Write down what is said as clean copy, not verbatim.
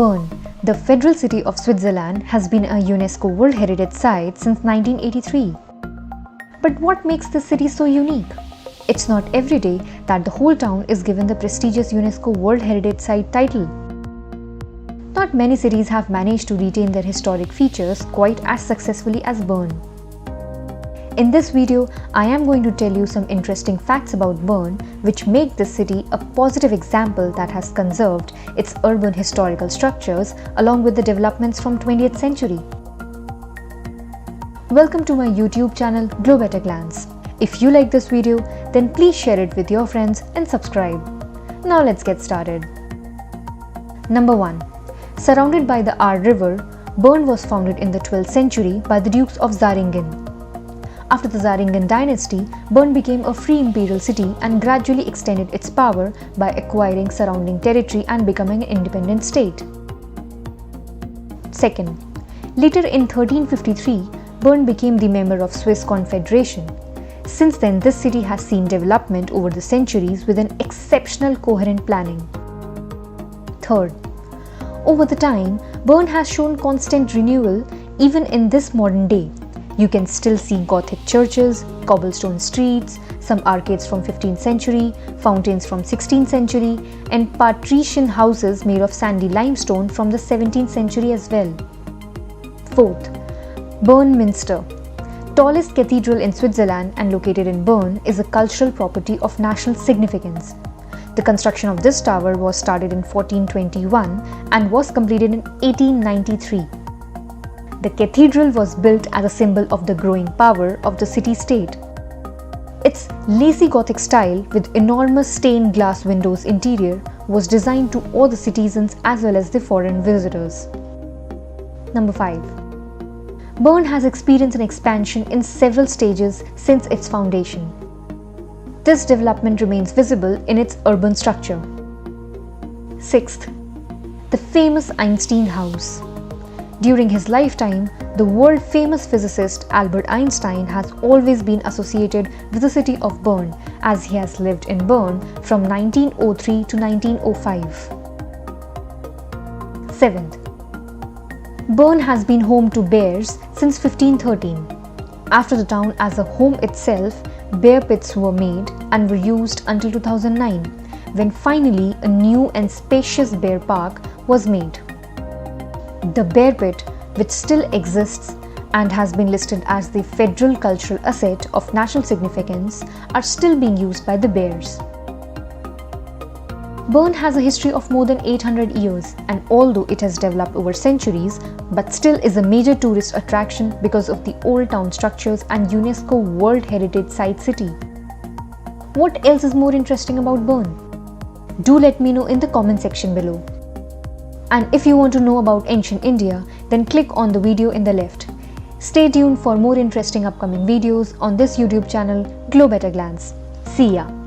Bern, the federal city of Switzerland, has been a UNESCO World Heritage Site since 1983. But what makes this city so unique? It's not every day that the whole town is given the prestigious UNESCO World Heritage Site title. Not many cities have managed to retain their historic features quite as successfully as Bern. In this video, I am going to tell you some interesting facts about Bern which make this city a positive example that has conserved its urban historical structures along with the developments from 20th century. Welcome to my YouTube channel Globe at a Glance. If you like this video, then please share it with your friends and subscribe. Now let's get started. Number 1. Surrounded by the Aar River, Bern was founded in the 12th century by the Dukes of Zähringen. After the Zähringen dynasty, Bern became a free imperial city and gradually extended its power by acquiring surrounding territory and becoming an independent state. Second, later in 1353, Bern became the member of Swiss Confederation. Since then, this city has seen development over the centuries with an exceptional coherent planning. Third, over the time, Bern has shown constant renewal even in this modern day. You can still see Gothic churches, cobblestone streets, some arcades from 15th century, fountains from 16th century, and patrician houses made of sandy limestone from the 17th century as well. Fourth, Bern Minster. Tallest cathedral in Switzerland and located in Bern is a cultural property of national significance. The construction of this tower was started in 1421 and was completed in 1893. The cathedral was built as a symbol of the growing power of the city-state. Its lacy Gothic style with enormous stained glass windows interior was designed to awe the citizens as well as the foreign visitors. Number 5. Bern has experienced an expansion in several stages since its foundation. This development remains visible in its urban structure. Sixth, the famous Einstein House. During his lifetime, the world-famous physicist Albert Einstein has always been associated with the city of Bern, as he has lived in Bern from 1903 to 1905. Seventh, Bern has been home to bears since 1513. After the town as a home itself, bear pits were made and were used until 2009, when finally a new and spacious bear park was made. The bear pit, which still exists and has been listed as the Federal Cultural Asset of National Significance, are still being used by the bears. Bern has a history of more than 800 years, and although it has developed over centuries, but still is a major tourist attraction because of the old town structures and UNESCO World Heritage Site city. What else is more interesting about Bern? Do let me know in the comment section below. And if you want to know about ancient India, then click on the video in the left. Stay tuned for more interesting upcoming videos on this YouTube channel, Globe at a Glance. See ya!